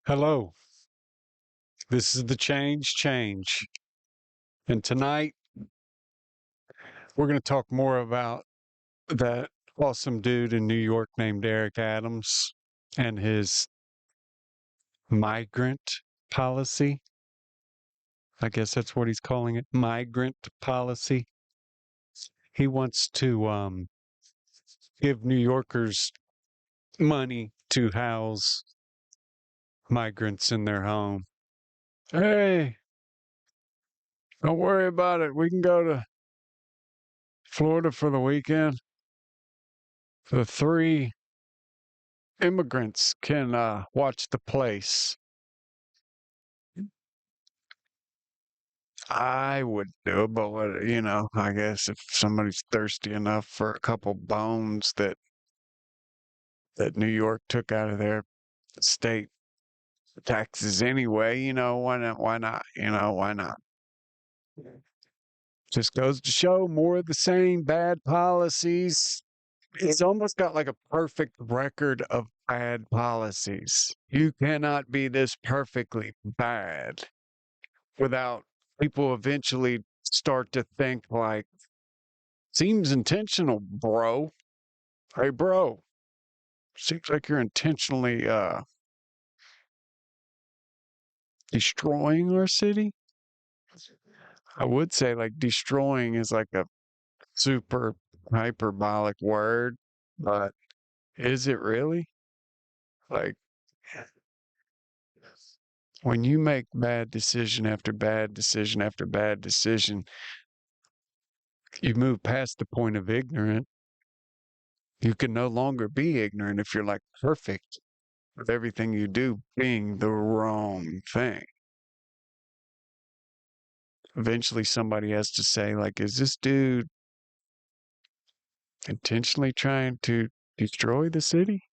Hello, this is the Change. And tonight we're going to talk more about that awesome dude in New York named Eric Adams and his migrant policy. I guess that's what he's calling it, migrant policy. He wants to give New Yorkers money to house migrants in their home. Hey, don't worry about it. We can go to Florida for the weekend. The three immigrants can watch the place. I would do it, but I guess if somebody's thirsty enough for a couple bones that New York took out of their state taxes anyway, why not? Why not? Why not? Just goes to show more of the same bad policies. He's almost got like a perfect record of bad policies. You cannot be this perfectly bad without people eventually start to think like, seems intentional, bro. Hey, bro, seems like you're intentionally destroying our city. I would say like destroying is like a super hyperbolic word, but is it really? Like when you make bad decision after bad decision after bad decision, you move past the point of ignorant. You can no longer be ignorant if you're like perfect with everything you do being the wrong thing. Eventually, somebody has to say, like, is this dude intentionally trying to destroy the city?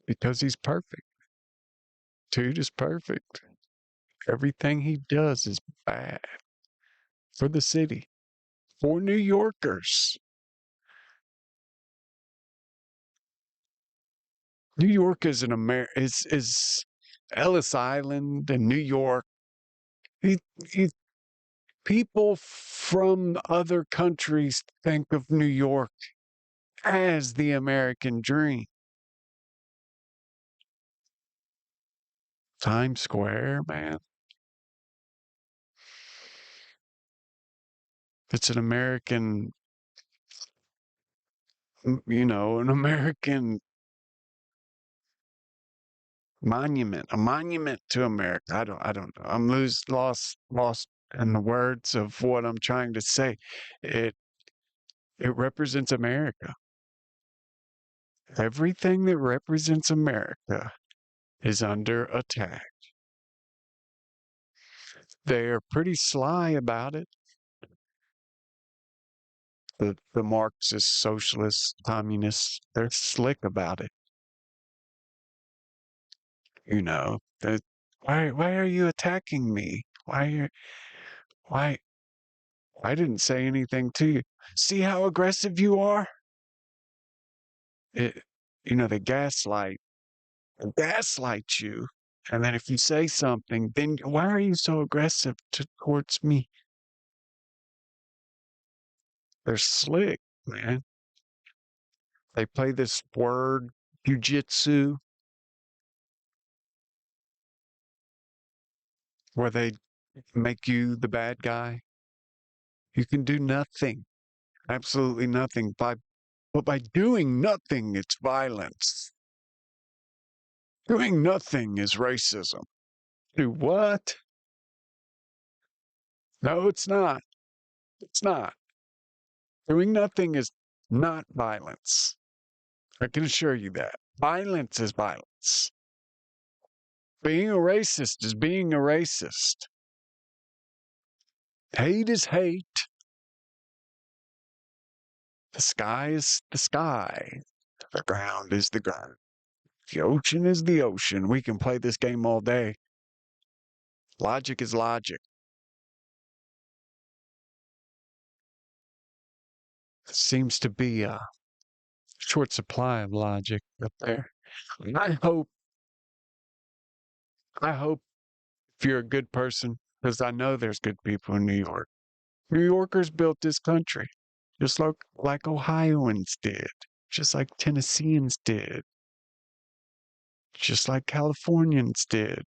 Because he's perfect. Dude is perfect. Everything he does is bad for the city, for New Yorkers. New York is is Ellis Island and New York. He, he, people from other countries think of New York as the American dream. Times Square, man. It's an American, an American monument, a monument to America. I don't know. I'm lost in the words of what I'm trying to say. It, it represents America. Everything that represents America is under attack. They're pretty sly about it. The Marxist, socialists, communists, they're slick about it. That why are you attacking me? Why I didn't say anything to you. See how aggressive you are? It they gaslight you. And then if you say something, then why are you so aggressive towards me? They're slick, man. They play this word jujitsu where they make you the bad guy. You can do nothing, absolutely nothing. But by doing nothing, it's violence. Doing nothing is racism. Do what? No, it's not. It's not. Doing nothing is not violence. I can assure you that. Violence is violence. Being a racist is being a racist. Hate is hate. The sky is the sky. The ground is the ground. The ocean is the ocean. We can play this game all day. Logic is logic. Seems to be a short supply of logic up there. I hope I hope if you're a good person, because I know there's good people in New York. New Yorkers built this country, just like Ohioans did, just like Tennesseans did, just like Californians did.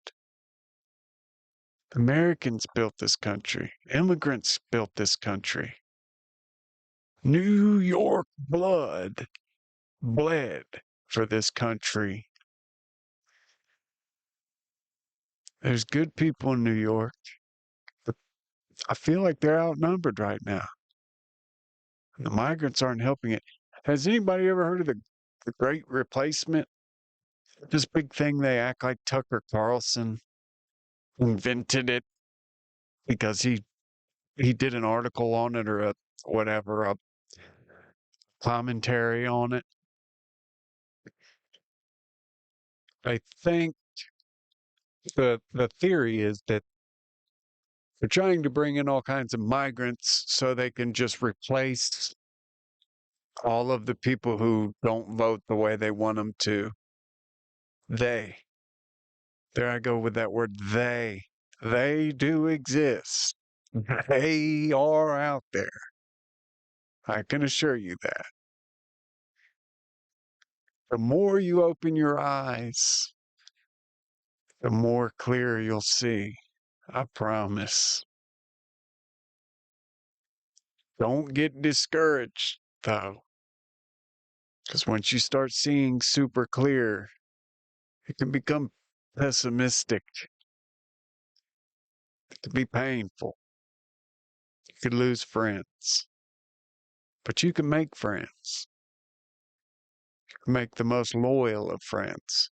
Americans built this country. Immigrants built this country. New York blood bled for this country. There's good people in New York. But I feel like they're outnumbered right now. The migrants aren't helping it. Has anybody ever heard of the Great Replacement? This big thing they act like Tucker Carlson invented it because he did an article on it or a whatever, a commentary on it. I think the theory is that they're trying to bring in all kinds of migrants so they can just replace all of the people who don't vote the way they want them to. They. There I go with that word they. They do exist. They are out there. I can assure you that. The more you open your eyes, the more clear you'll see. I promise. Don't get discouraged, though, because once you start seeing super clear, it can become pessimistic. It can be painful. You could lose friends, but you can make friends. You can make the most loyal of friends.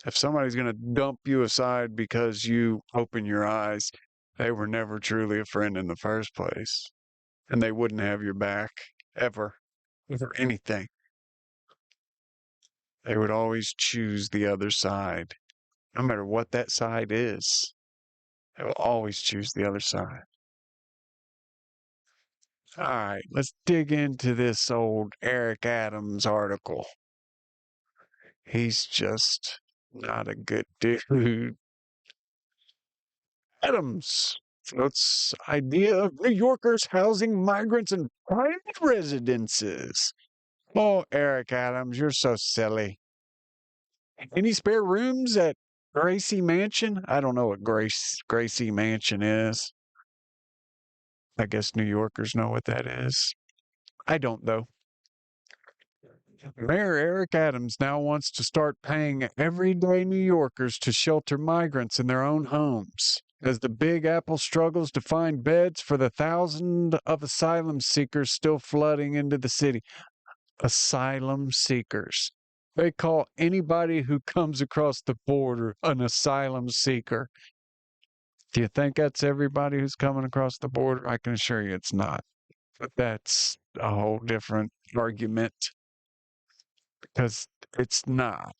If somebody's going to dump you aside because you open your eyes, they were never truly a friend in the first place. And they wouldn't have your back ever for anything. They would always choose the other side, no matter what that side is. They will always choose the other side. All right, let's dig into this old Eric Adams article. He's just not a good dude. Adams floats idea of New Yorkers housing migrants in private residences. Oh, Eric Adams, you're so silly. Any spare rooms at Gracie Mansion? I don't know what Gracie Mansion is. I guess New Yorkers know what that is. I don't, though. Mayor Eric Adams now wants to start paying everyday New Yorkers to shelter migrants in their own homes as the Big Apple struggles to find beds for the thousands of asylum seekers still flooding into the city. Asylum seekers. They call anybody who comes across the border an asylum seeker. Do you think that's everybody who's coming across the border? I can assure you it's not. But that's a whole different argument because it's not.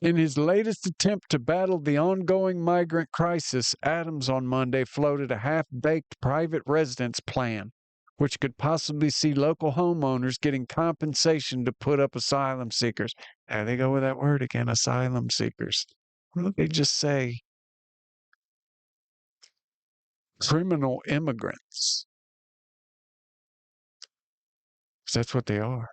In his latest attempt to battle the ongoing migrant crisis, Adams on Monday floated a half-baked private residence plan, which could possibly see local homeowners getting compensation to put up asylum seekers. There they go with that word again, asylum seekers. Why don't they just say criminal immigrants? 'Cause that's what they are.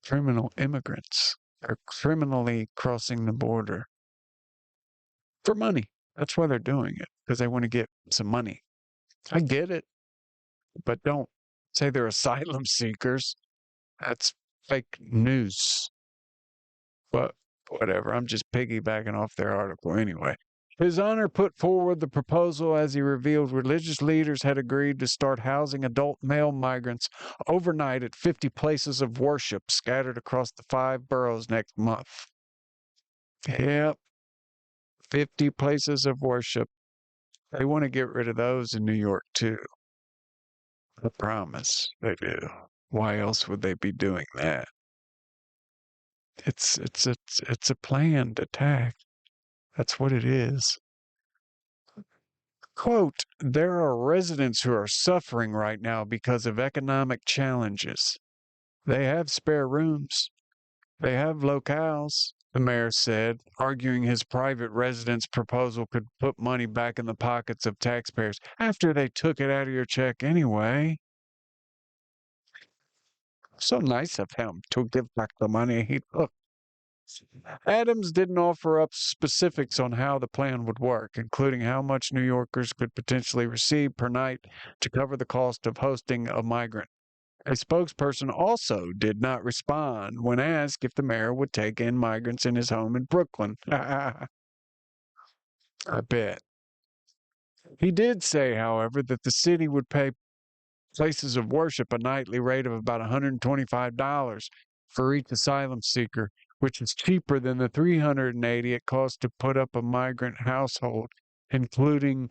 Criminal immigrants. They're criminally crossing the border for money. That's why they're doing it, because they want to get some money. I get it, but don't say they're asylum seekers. That's fake news. But whatever, I'm just piggybacking off their article anyway. His Honor put forward the proposal as he revealed religious leaders had agreed to start housing adult male migrants overnight at 50 places of worship scattered across the 5 boroughs next month. Yep, 50 places of worship. They want to get rid of those in New York too. I promise they do. Why else would they be doing that? It's a planned attack. That's what it is. Quote, there are residents who are suffering right now because of economic challenges. They have spare rooms. They have locales, the mayor said, arguing his private residence proposal could put money back in the pockets of taxpayers after they took it out of your check anyway. So nice of him to give back the money he took. Adams didn't offer up specifics on how the plan would work, including how much New Yorkers could potentially receive per night to cover the cost of hosting a migrant. A spokesperson also did not respond when asked if the mayor would take in migrants in his home in Brooklyn. I bet. He did say, however, that the city would pay places of worship a nightly rate of about $125 for each asylum seeker, which is cheaper than the $380 it costs to put up a migrant household, including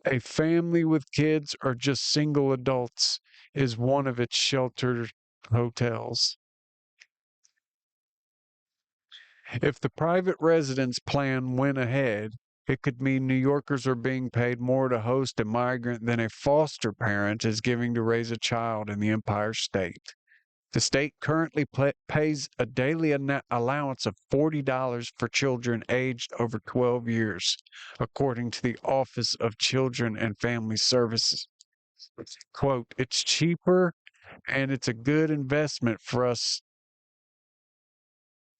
a family with kids or just single adults, is one of its sheltered hotels. If the private residence plan went ahead, it could mean New Yorkers are being paid more to host a migrant than a foster parent is giving to raise a child in the Empire State. The state currently pays a daily allowance of $40 for children aged over 12 years, according to the Office of Children and Family Services. Quote, it's cheaper and it's a good investment for us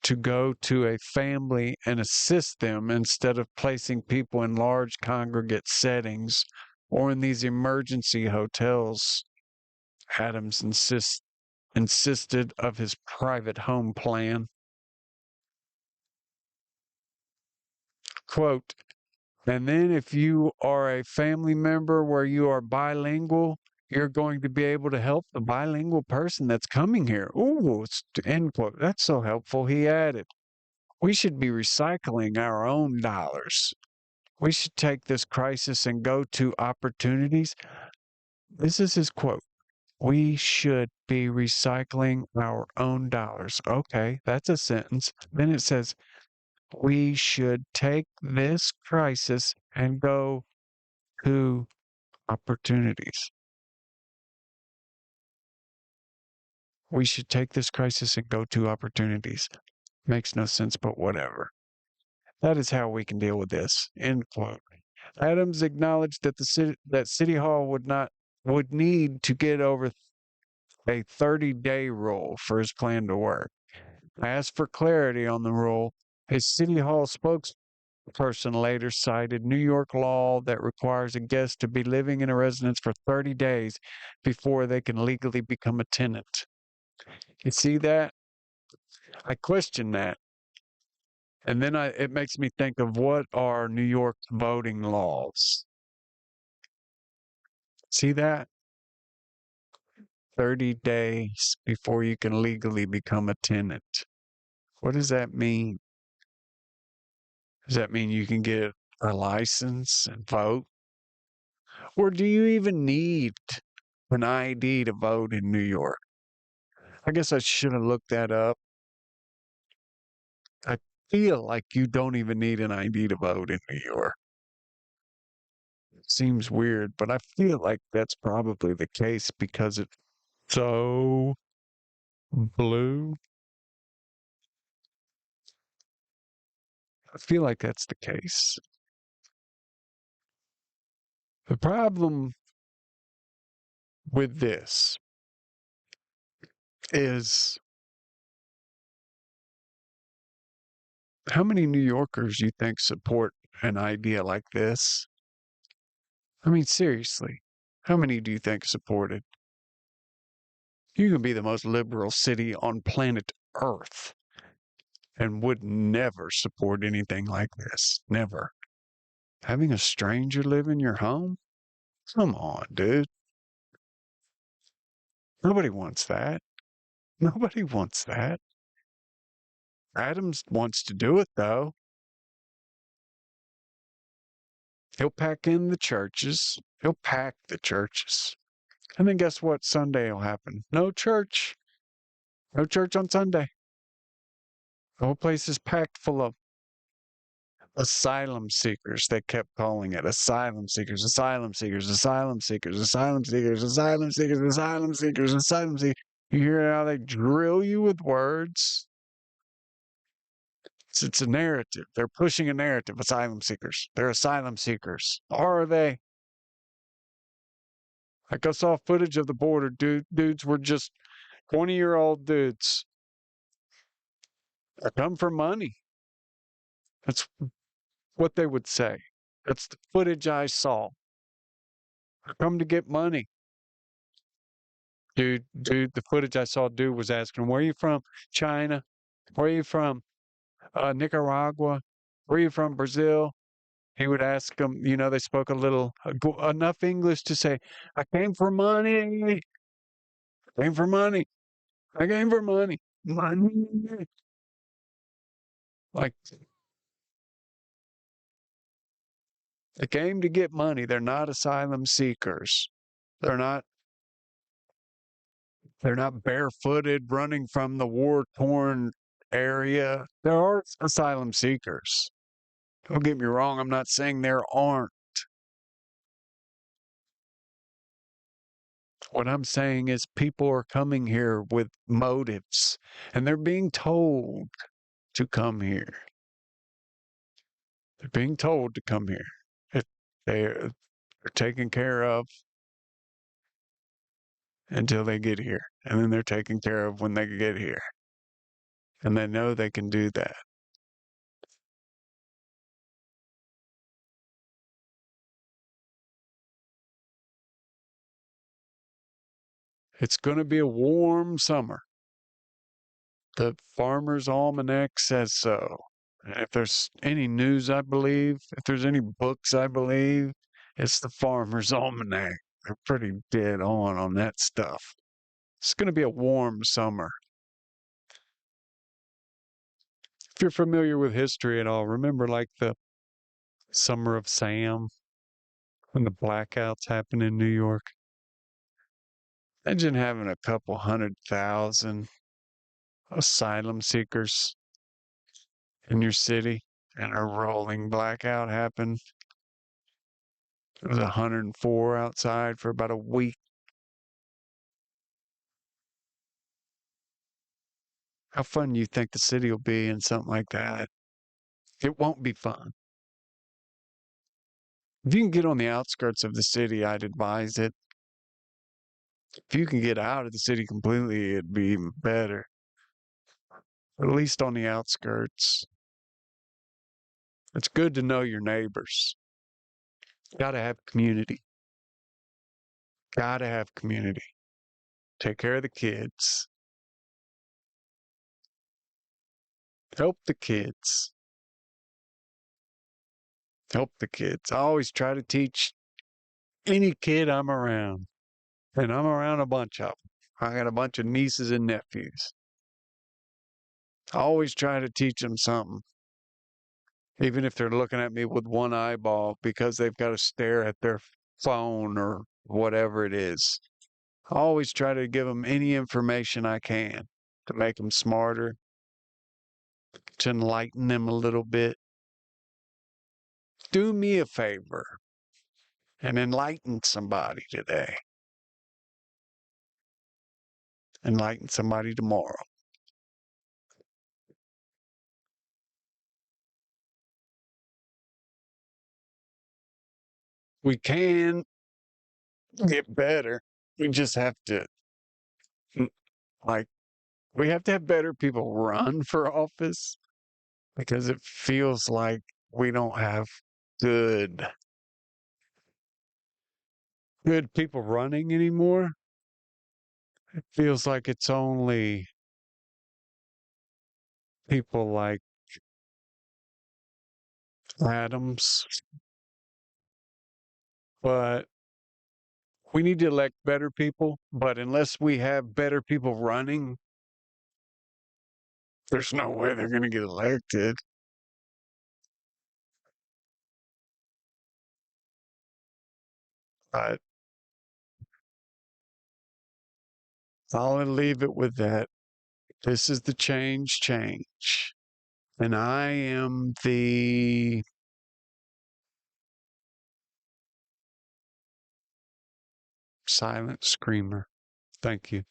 to go to a family and assist them instead of placing people in large congregate settings or in these emergency hotels. Adams insisted of his private home plan. Quote, and then if you are a family member where you are bilingual, you're going to be able to help the bilingual person that's coming here. Ooh, end quote. That's so helpful, he added. We should be recycling our own dollars. We should take this crisis and go to opportunities. This is his quote. We should be recycling our own dollars. Okay, that's a sentence. Then it says, we should take this crisis and go to opportunities. We should take this crisis and go to opportunities. Makes no sense, but whatever. That is how we can deal with this. End quote. Adams acknowledged that City Hall would need to get over a 30-day rule for his plan to work. Asked for clarity on the rule, a City Hall spokesperson later cited New York law that requires a guest to be living in a residence for 30 days before they can legally become a tenant. You see that? I question that. And then it makes me think of what are New York's voting laws? See that? 30 days before you can legally become a tenant. What does that mean? Does that mean you can get a license and vote? Or do you even need an ID to vote in New York? I guess I should have looked that up. I feel like you don't even need an ID to vote in New York. Seems weird, but I feel like that's probably the case because it's so blue. I feel like that's the case. The problem with this is how many New Yorkers you think support an idea like this? I mean, seriously, how many do you think support it? You can be the most liberal city on planet Earth and would never support anything like this. Never. Having a stranger live in your home? Come on, dude. Nobody wants that. Nobody wants that. Adams wants to do it, though. He'll pack in the churches. He'll pack the churches. And then guess what? Sunday will happen. No church. No church on Sunday. The whole place is packed full of asylum seekers. They kept calling it asylum seekers, asylum seekers, asylum seekers, asylum seekers, asylum seekers, asylum seekers, asylum seekers. You hear how they drill you with words? It's a narrative. They're pushing a narrative. Asylum seekers. They're asylum seekers. Are they? Like I saw footage of the border. Dudes were just 20-year-old dudes. I come for money. That's what they would say. That's the footage I saw. I come to get money. The footage I saw, dude was asking, where are you from? China. Where are you from? Nicaragua. Where are you from? Brazil. He would ask them, they spoke a little, enough English to say, I came for money. I came for money. I came for money. Money. Like, they came to get money. They're not asylum seekers. They're not they're not barefooted running from the war-torn area. There are asylum seekers. Don't get me wrong, I'm not saying there aren't. What I'm saying is people are coming here with motives and they're being told to come here. They're being told to come here. If they're taken care of until they get here, and then they're taken care of when they get here. And they know they can do that. It's going to be a warm summer. The Farmer's Almanac says so. And if there's any news I believe, if there's any books I believe, it's the Farmer's Almanac. They're pretty dead on that stuff. It's going to be a warm summer. If you're familiar with history at all, remember like the Summer of Sam when the blackouts happened in New York? Imagine having a couple 100,000 asylum seekers in your city and a rolling blackout happened. It was 104 outside for about a week. How fun do you think the city will be in something like that? It won't be fun. If you can get on the outskirts of the city, I'd advise it. If you can get out of the city completely, it'd be even better. At least on the outskirts. It's good to know your neighbors. Gotta have community. Gotta have community. Take care of the kids. Help the kids. Help the kids. I always try to teach any kid I'm around, and I'm around a bunch of them. I got a bunch of nieces and nephews. I always try to teach them something, even if they're looking at me with one eyeball because they've got to stare at their phone or whatever it is. I always try to give them any information I can to make them smarter, to enlighten them a little bit. Do me a favor and enlighten somebody today. Enlighten somebody tomorrow. We can get better. We just have to, mm, like, we have to have better people run for office because it feels like we don't have good good people running anymore. It feels like it's only people like Adams, but we need to elect better people. But unless we have better people running, there's no way they're going to get elected. But I'll leave it with that. This is the change. And I am the silent screamer. Thank you.